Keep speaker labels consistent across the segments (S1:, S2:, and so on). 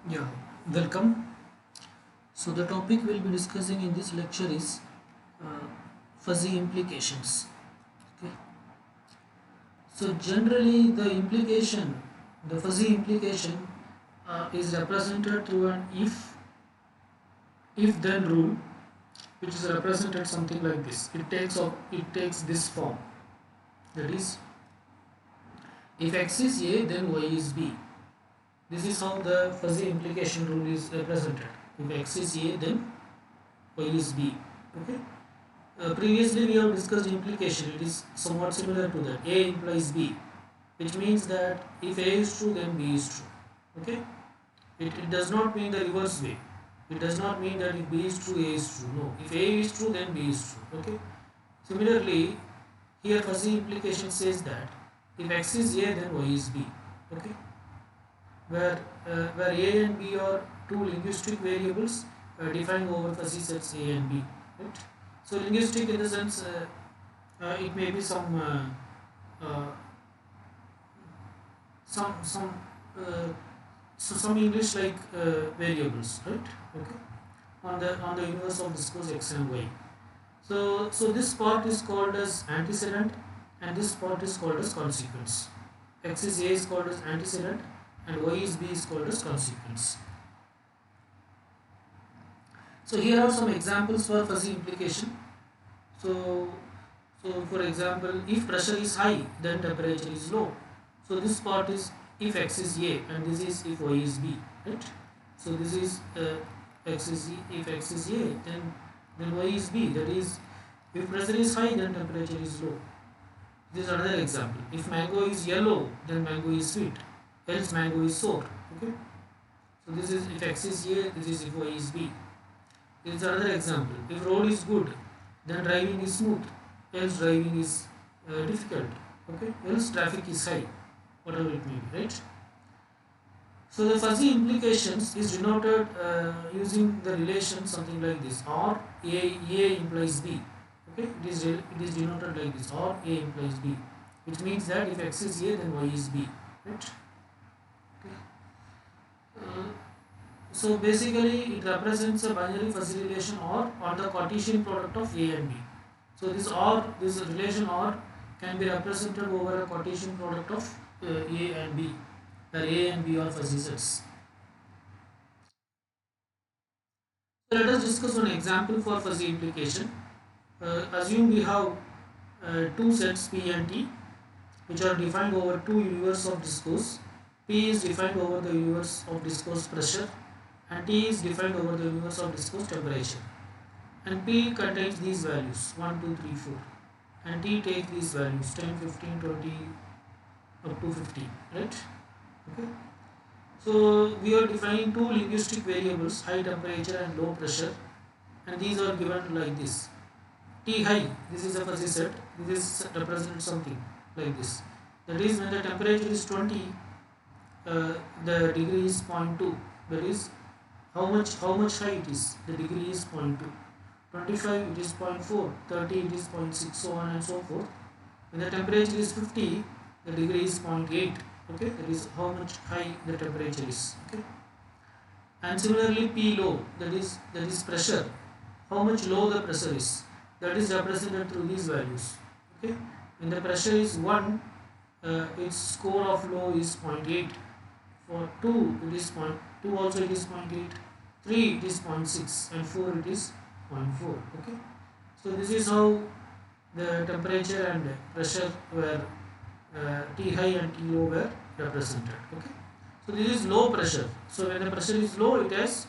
S1: Yeah, welcome. So the topic we'll be discussing in this lecture is uh, fuzzy implications. Okay. So generally the fuzzy implication is represented through an if then rule, which is represented something like this. It takes this form. That is, if x is a, then y is b. This is how the fuzzy implication rule is represented. If x is a, then y is b. Okay. Previously we have discussed implication. It is somewhat similar to that. A implies B, which means that if A is true, then B is true. Okay. It does not mean the reverse way. It does not mean that if B is true, A is true. No. If A is true, then B is true. Okay. Similarly, here fuzzy implication says that if X is A, then Y is B. Okay. Where A and B are two linguistic variables defined over fuzzy sets A and B. Right. So linguistic in the sense it may be uh, some uh, some English like variables, right? Okay, on the universe of discourse x and y. So this part is called as antecedent, and this part is called as consequence. X is A is called as antecedent, and y is B is called as consequence. So here are some examples for fuzzy implication. So So for example, if pressure is high, then temperature is low. So this part is if x is A and this is if y is B, right? So this is x is if x is A, then y is B. That is, if pressure is high, then temperature is low. This is another example. If mango is yellow, then mango is sweet. Else mango is sour. Okay. So this is if x is A, this is if y is B. This is another example. If road is good, then driving is smooth. Else driving is difficult. Okay. Else traffic is high. Whatever it may be, right? So the fuzzy implications is denoted using the relation something like this, or A implies B. Okay. It is denoted like this, or A implies B, which means that if x is A, then y is B. Right. Okay. Uh, So basically it represents a binary fuzzy relation or on the Cartesian product of A and B. So this relation or can be represented over a Cartesian product of A and B, where A and B are fuzzy sets. So let us discuss one example for fuzzy implication. Assume we have two sets P and T, which are defined over two universe of discourse. P is defined over the universe of discourse pressure, and T is defined over the universe of discourse temperature. And P contains these values 1, 2, 3, 4, and T takes these values 10, 15, 20 up to 50, right? Okay. So we are defining two linguistic variables, high temperature and low pressure, and these are given like this. T high, this is a fuzzy set, this represents something like this. That is, when the temperature is 20, the degree is 0.2. That is, how much high it is, the degree is 0.2. 25 it is 0.4, 30 it is 0.6, so on and so forth. When the temperature is 50, the degree is 0.8. Okay, that is how much high the temperature is. Okay, and similarly P low, that is pressure, how much low the pressure is, that is represented through these values. Okay, when the pressure is 1, its score of low is 0.8. For 2 it is 0.2, also it is 0.8. 3 it is 0.6, and 4 it is 0.4. Okay, so this is how the temperature and pressure were T high and T low were represented. Okay, so this is low pressure. So when the pressure is low, it has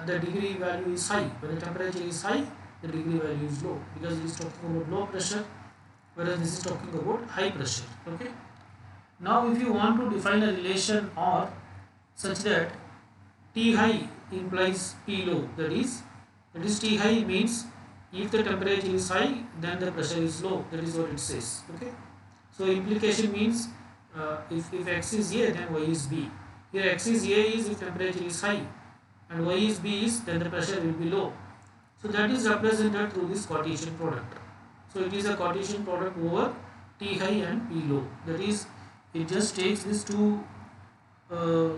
S1: the degree value is high. When the temperature is high, the degree value is low, because it is talking about low pressure, whereas this is talking about high pressure. Okay, now if you want to define a relation or such that T high implies P low, that is T high means if the temperature is high, then the pressure is low. That is what it says. Okay, so implication means if x is A, then y is B. Here x is A is if temperature is high, and y is B is then the pressure will be low. So that is represented through this Cartesian product. So it is a Cartesian product over T high and P low. That is, it just takes these two uh,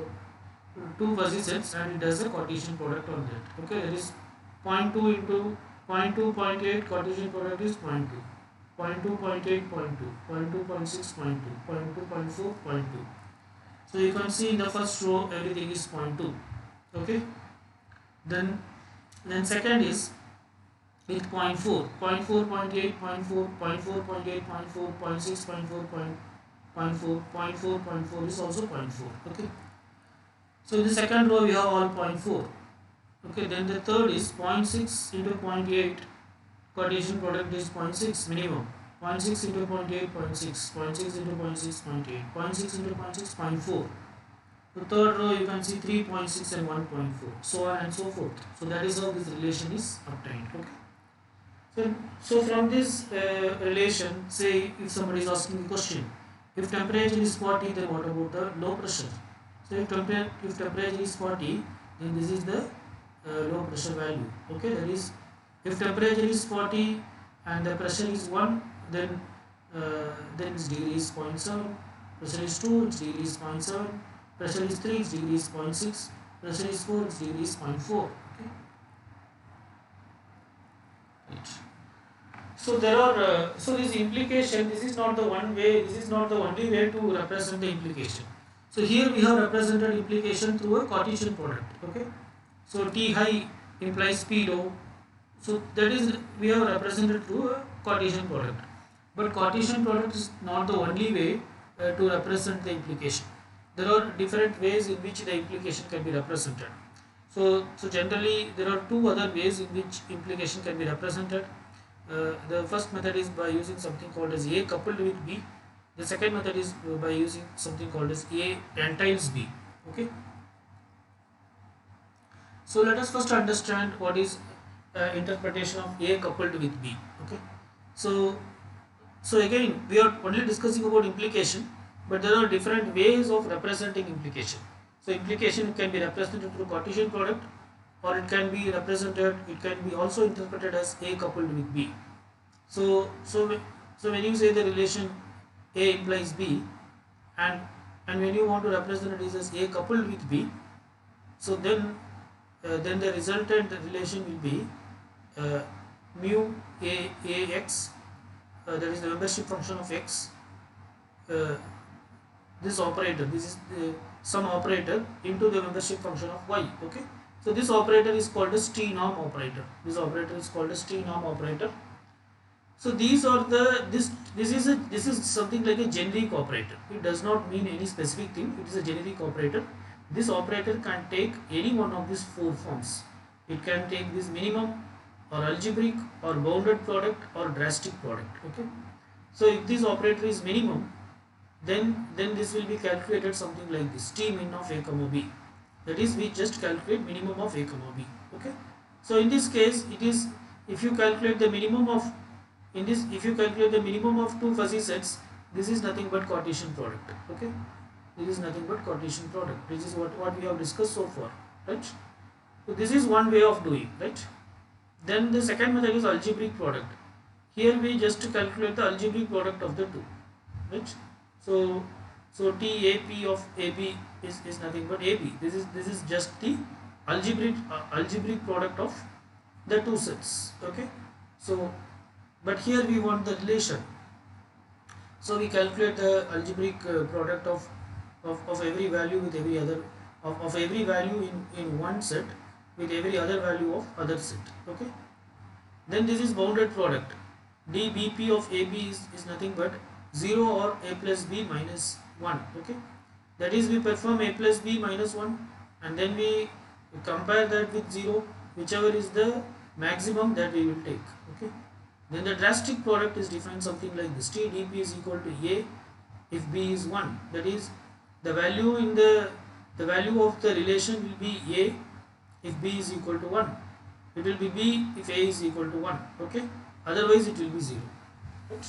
S1: two fuzzy sets and it does a Cartesian product on that. Okay, that is zero point 0.2 into 0.2, zero point 0.8 Cartesian product is 0.2, 0.2, 0.8, 0.2, 0.2, 0.6, 0.2, 0.2, 0.4, 0.2. So you can see in the first row everything is 0.2. Okay, then second is with 0.4, 0.4, 0.8, 0.4, 0.4, 0.8, 0.4, 0.6, 0.4, 0.4, 0.4, 0.4 is also 0.4. Okay, so in the second row we have all 0.4. Okay, then the third is 0.6 into 0.8 Cartesian product is 0.6 minimum. 0.6 into 0.8, 0.6, 0.6 into 0.6, 0.8, 0.6 into 0.6, 0.4. The third row you can see 3.6 and 1.4, so on and so forth. So that is how this relation is obtained. Okay. So from this relation, say if somebody is asking a question, if temperature is 40, then what about the low pressure? So if temperature is 40, then this is the low pressure value. Okay, that is, if temperature is 40 and the pressure is 1, then its degree is 0.7. Pressure is 2, its degree is 0.7. Pressure is 3, its degree is 0.6. Pressure is 4, its degree is 0.4. Okay. Right. So there are so this implication. This is not the one way. This is not the only way to represent the implication. So here we have represented implication through a Cartesian product. Okay. So T high implies P low. So that is we have represented through a Cartesian product. But Cartesian product is not the only way to represent the implication. There are different ways in which the implication can be represented. So generally there are two other ways in which implication can be represented. The first method is by using something called as A coupled with B. The second method is by using something called as A entails B. Okay. So let us first understand what is interpretation of A coupled with B. Okay. So again we are only discussing about implication, but there are different ways of representing implication. So implication can be represented through Cartesian product, or it can be represented, it can be also interpreted as A coupled with B. So when you say the relation A implies B, and when you want to represent it as A coupled with B, so then the resultant relation will be mu Ax, that is the membership function of x, uh, this operator, this is some operator into the membership function of y. Okay, so this operator is called as T-norm operator. This operator is called as T-norm operator. So these are this is something like a generic operator. It does not mean any specific thing. It is a generic operator. This operator can take any one of these four forms. It can take this minimum, or algebraic, or bounded product, or drastic product. Okay. So if this operator is minimum, then this will be calculated something like this: T min of A comma B. That is, we just calculate minimum of A comma B. Okay. So in this case, it is, if you calculate the minimum of, if you calculate the minimum of two fuzzy sets, this is nothing but Cartesian product. Okay, this is nothing but Cartesian product. This is what we have discussed so far, right? So this is one way of doing, right? Then the second method is algebraic product. Here we just calculate the algebraic product of the two, right? So TAP of AB is nothing but AB. This is just the algebraic product of the two sets. Okay, so but here we want the relation. So we calculate the algebraic product of every value with every other, of every value in one set with every other value of other set. Okay. Then this is bounded product. dBp of AB is nothing but 0 or A plus B minus 1. Okay. That is, we perform A plus B minus 1 and then we compare that with 0, whichever is the maximum that we will take. Okay. Then the drastic product is defined something like this: T dP is equal to A if B is 1. That is, the value in the value of the relation will be A if B is equal to 1. It will be B if A is equal to 1. Okay. Otherwise it will be 0. Right.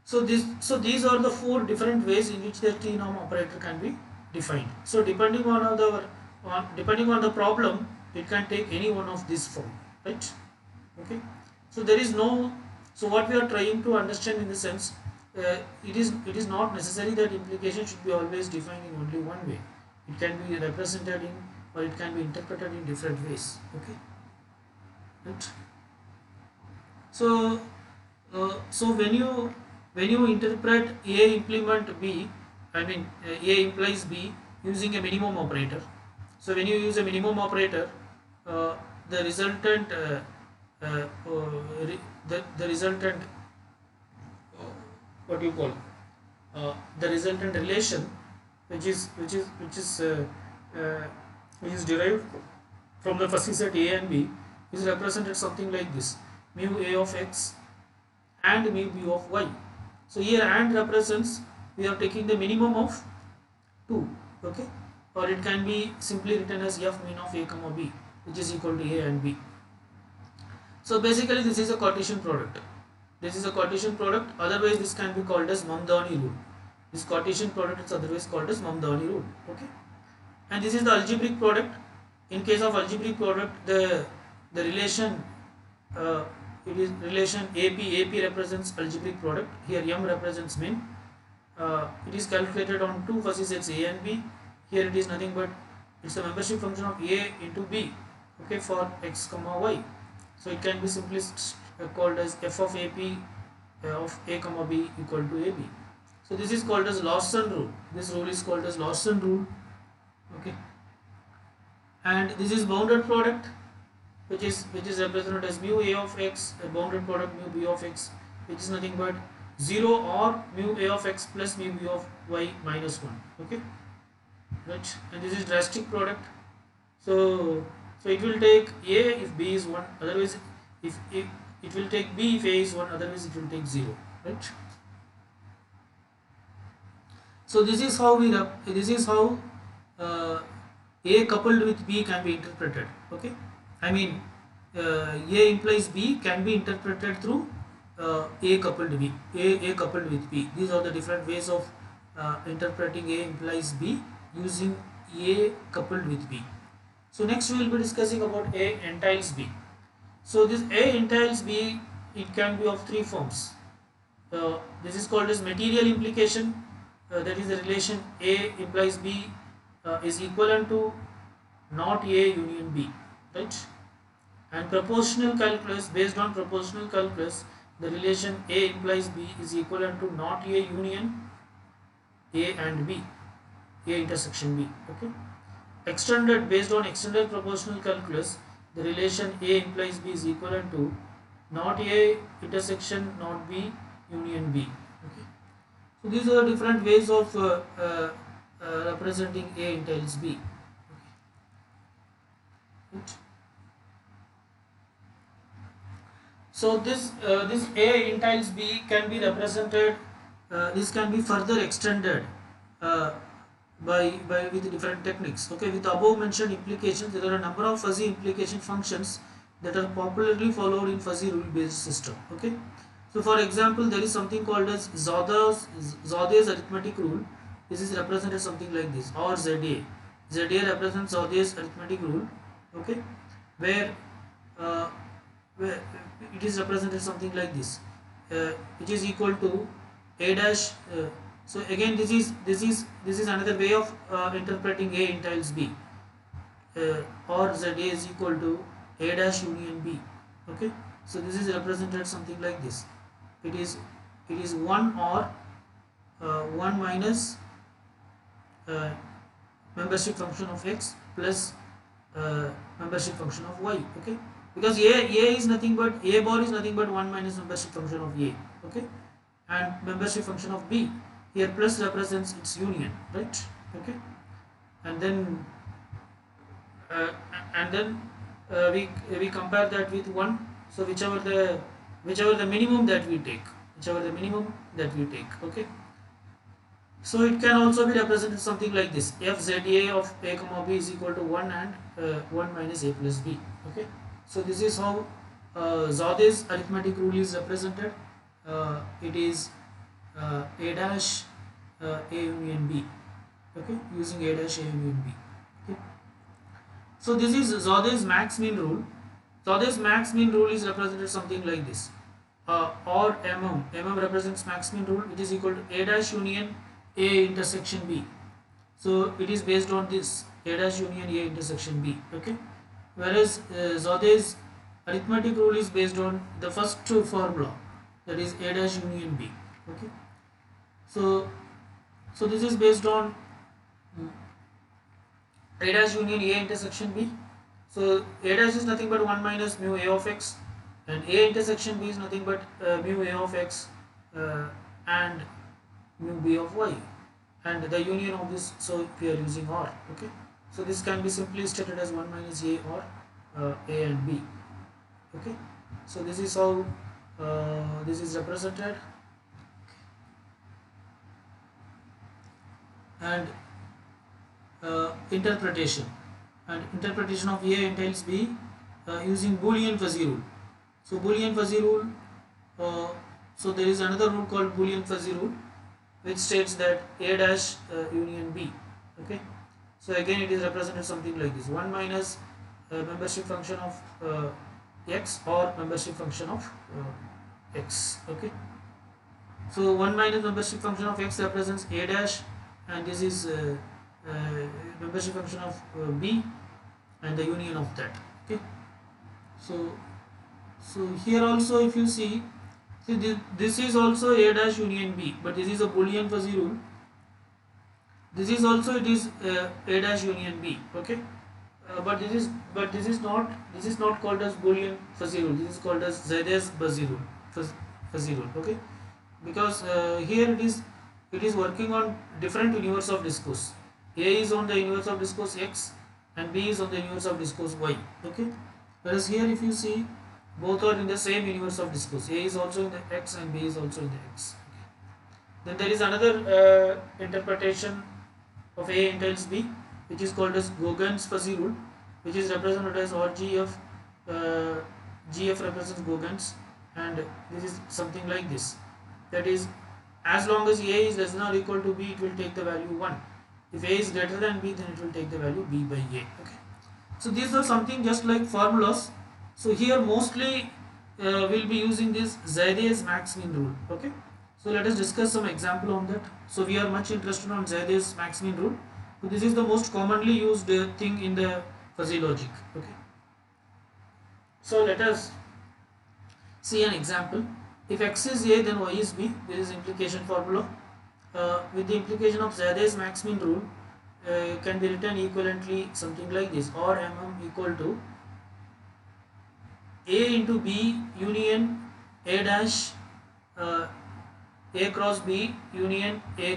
S1: So these are the four different ways in which the T-norm operator can be defined. So depending on the problem, it can take any one of these form, right? Okay. So there is no. So what we are trying to understand in the sense, it is not necessary that implication should be always defined in only one way. It can be represented in, or it can be interpreted in different ways. Okay, right? So so when you interpret A implement B, I mean A implies B using a minimum operator. So when you use a minimum operator, uh, the resultant uh, uh, the resultant what do you call the resultant relation, uh, which is derived from the fuzzy set A and B, is represented something like this: mu A of x and mu B of y. So here and represents, we are taking the minimum of 2. Okay, or it can be simply written as f min of a comma b, which is equal to a and b. So basically this is a Cartesian product. This is a Cartesian product, otherwise this can be called as Mamdani rule. This Cartesian product is otherwise called as Mamdani rule. Okay, and this is the algebraic product. In case of algebraic product, the relation it is relation AP represents algebraic product. Here M represents min. It is calculated on two fuzzy sets A and B. Here it is nothing but it's the membership function of A into B. Okay, for x comma y. So it can be simply called as f of AP of A comma B equal to AB. So this is called as Larson rule. This rule is called as Larson rule. Okay, and this is bounded product, which is represented as mu A of x, a bounded product mu B of x, which is nothing but 0 or mu A of x plus mu B of y minus 1. Okay, right? And this is drastic product. So it will take A if B is 1, otherwise if it will take B if A is 1, otherwise it will take 0, right? So this is how A coupled with B can be interpreted. Okay, I mean A implies B can be interpreted through A coupled B, A coupled with B. These are the different ways of interpreting A implies B using A coupled with B. So next we will be discussing about A entails B. So this A entails B, it can be of three forms. This is called as material implication. That is the relation A implies B is equivalent to not A union B, right? And proportional calculus, based on proportional calculus, the relation A implies B is equivalent to not A union A and B, A intersection B. Okay, extended, based on extended proportional calculus, the relation A implies B is equivalent to not A intersection not B union B. Okay, so these are different ways of representing A entails B. Okay. Right. So this A entails B can be represented. This can be further extended uh, by with different techniques. Okay, with above mentioned implications, there are a number of fuzzy implication functions that are popularly followed in fuzzy rule based system. Okay, so for example, there is something called as Zodé's arithmetic rule. This is represented something like this, or ZA. ZA represents Zodé's arithmetic rule. Okay, where it is represented something like this, which is equal to A dash. So again, this is another way of interpreting A entails B, or ZA is equal to A dash union B. Okay, so this is represented something like this. It is 1 or 1 minus membership function of x plus membership function of y. Okay, because A is nothing but A bar is nothing but 1 minus membership function of A. Okay, and membership function of B, here plus represents its union, right? Okay, and then we compare that with 1. So whichever the minimum that we take, okay. So it can also be represented something like this: FZA of A comma B is equal to 1 and 1 minus A plus B. Okay, so this is how Zodé's arithmetic rule is represented. It is A dash A union B. Okay, using A dash A union B. Okay, so this is Zodé's max mean rule. Zodé's max mean rule is represented something like this, or MM represents max mean rule, which is equal to A dash union A intersection B. So it is based on this A dash union A intersection B. Okay, whereas Zoday's arithmetic rule is based on the first formula, that is A dash union B. Okay, so this is based on A dash union A intersection B. So A dash is nothing but 1 minus mu A of x, and A intersection B is nothing but mu A of x and mu B of y, and the union of this, so we are using OR. Okay, so this can be simply stated as 1 minus A or A and B. Okay, so this is how this is represented. And interpretation of A entails B using Boolean fuzzy rule. So Boolean fuzzy rule, so there is another rule called Boolean fuzzy rule, which states that A dash union B. Okay, so again it is represented something like this: 1 minus membership function of x or membership function of x. Okay, so 1 minus membership function of x represents A dash, and this is membership function of B and the union of that. Okay, so here also if you see this is also A dash union B, but this is a Boolean fuzzy rule. This is also, it is A dash union B. Okay, but this is not called as Boolean fuzzy rule. This is called as Zaide's fuzzy rule. Okay, because here it is working on different universe of discourse. A is on the universe of discourse X and B is on the universe of discourse Y. Okay, whereas here if you see, both are in the same universe of discourse. A is also in the X and B is also in the X. Okay. Then there is another interpretation of A entails B, which is called as Gauguin's fuzzy rule, which is represented as RGF. GF represents Gauguin's, and this is something like this. That is, as long as A is less than or equal to B, it will take the value 1. If A is greater than B, then it will take the value B by A. Okay. So these are something just like formulas. So here mostly we'll be using this Zaide's max mean rule. Okay. So let us discuss some example on that. So we are much interested on Zaide's max mean rule. So this is the most commonly used thing in the fuzzy logic. Okay. So let us see an example. If x is A, then y is B. This is implication formula. With the implication of Zaide's max mean rule, can be written equivalently something like this: or equal to A into B union A dash A cross B union A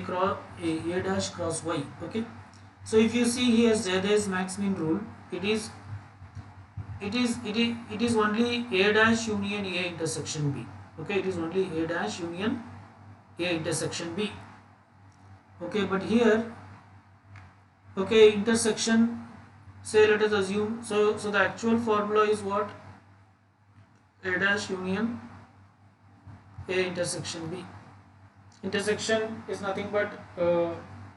S1: dash cross Y. Okay. So if you see here Zaide's max mean rule, it is only A dash union A intersection B. Okay, it is only A dash union A intersection B. Okay, but here, okay, intersection, say let us assume, so the actual formula is what? A dash union A intersection B. Intersection is nothing but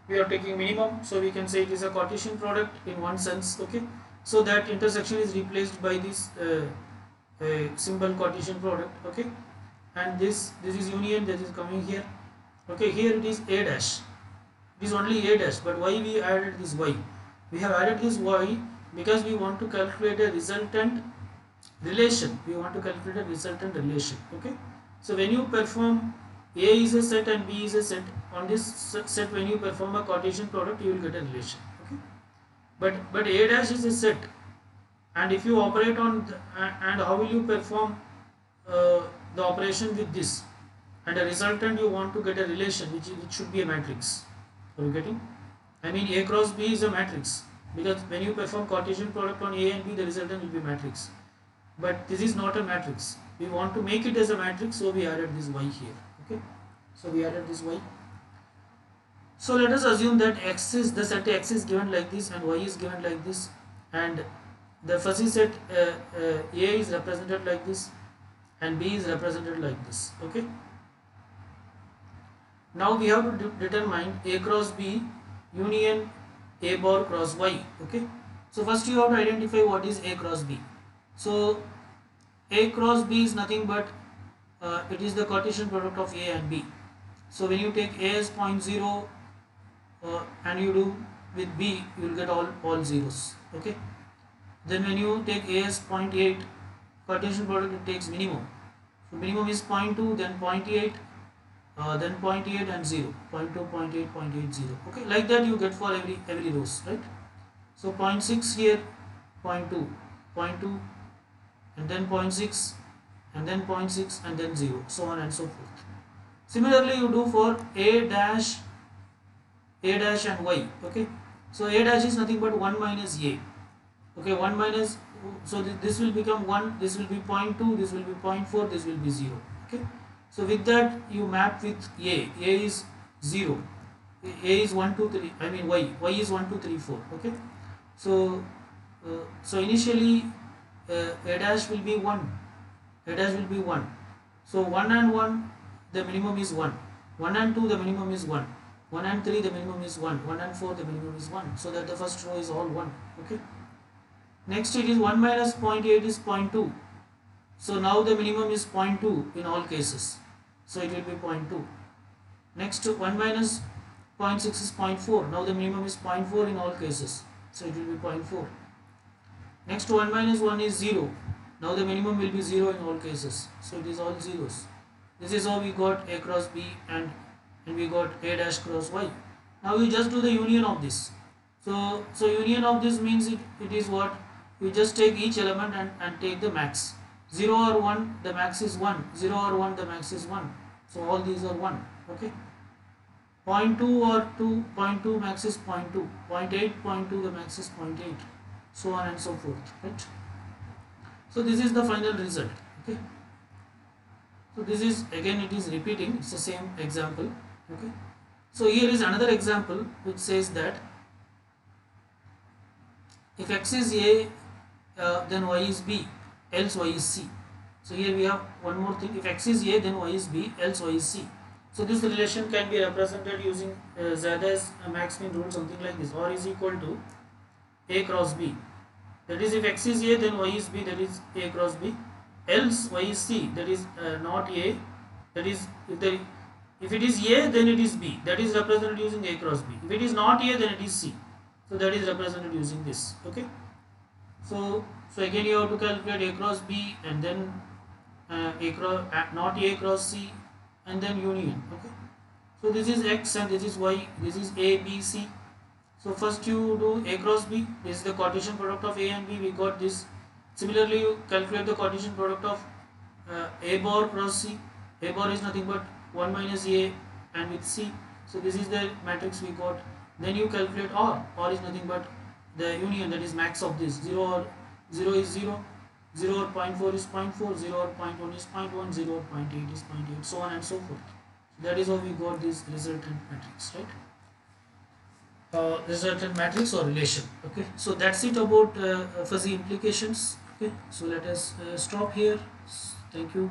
S1: we are taking minimum, so we can say it is a Cartesian product in one sense. Okay, so that intersection is replaced by this symbol Cartesian product. Okay, and this is union, that is coming here. Okay, here it is A dash, it is only A dash, but why we added this Y? We have added this Y because we want to calculate a resultant relation. Okay, so when you perform A is a set and B is a set, on this set when you perform a Cartesian product, you will get a relation. Okay, but A dash is a set, and if you operate on and how will you perform the operation with this, and a resultant you want to get a relation which should be a matrix. Are you getting? I mean, A cross B is a matrix, because when you perform Cartesian product on A and B, the resultant will be matrix. But this is not a matrix. We want to make it as a matrix, so we added this Y here. Okay, so we added this Y. So let us assume that the set X is given like this and Y is given like this, and the fuzzy set A is represented like this and B is represented like this. Okay. Now we have to determine A cross B union A bar cross Y. Okay. So first you have to identify what is A cross B. So A cross B is nothing but it is the Cartesian product of A and B. So when you take A as 0.0 and you do with B, you will get all zeros. Okay. Then when you take A as 0.8, Cartesian product it takes minimum. So minimum is 0.2, then 0.8, then 0.8 and 0, 0.2, 0.8, 0.8, 0. Okay, like that you get for every rows, right? So 0.6 here, 0.2, 0.2, and then 0.6, and then 0.6, and then 0, so on and so forth. Similarly, you do for A dash and Y. Okay, so A dash is nothing but 1 minus A. Okay, 1 minus, so this will become 1, this will be 0.2, this will be 0.4, this will be 0. Okay, so with that you map with A is 0, A is 1 2 3, I mean Y is 1 2 3 4. Okay, so so initially A dash will be 1, A dash will be 1, so 1 and 1 the minimum is 1, 1 and 2 the minimum is 1, 1 and 3 the minimum is 1, 1 and 4 the minimum is 1, so that the first row is all 1. Okay, next it is 1 minus 0.8 is 0.2, so now the minimum is 0.2 in all cases, so it will be 0.2. Next 1 minus 0.6 is 0.4, now the minimum is 0.4 in all cases, so it will be 0.4. Next 1 minus 1 is 0, now the minimum will be 0 in all cases, so it is all zeros. This is how we got A cross B and we got A dash cross Y. Now we just do the union of this. So union of this means it is what? We just take each element and take the max. 0 or 1 the max is 1, 0 or 1 the max is 1. So all these are 1. Okay. 0.2 or 2, 0.2 max is 0.2, 0.8, 0.2 the max is 0.8, so on and so forth. Right. So this is the final result. Okay. So this is again it is repeating, it's the same example. Okay. So here is another example which says that if x is A, then y is B, else y is C. So here we have one more thing, if x is A then y is B, else y is C. So this relation can be represented using Zada's Max-Min rule, something like this, or is equal to A cross B. That is if x is A then y is B, that is A cross B, else y is C, that is not A, that is if it is A then it is B, that is represented using A cross B. If it is not A then it is C, so that is represented using this. Okay, so again you have to calculate A cross B and then A cross not A cross C and then union. Okay, so this is X and this is Y, this is A B C. So first you do A cross B, this is the Cartesian product of A and B, we got this. Similarly you calculate the Cartesian product of A bar cross C. A bar is nothing but 1 minus A and with C, so this is the matrix we got. Then you calculate R is nothing but the union, that is max of this. 0 is 0, 0 or 0.4 is 0.4, 0 or 0.1 is 0.1, 0 or 0.8 is 0.8, so on and so forth. So that is how we got this resultant matrix, right? Resultant matrix or relation. Okay, so that's it about fuzzy implications. Okay, so let us stop here. Thank you.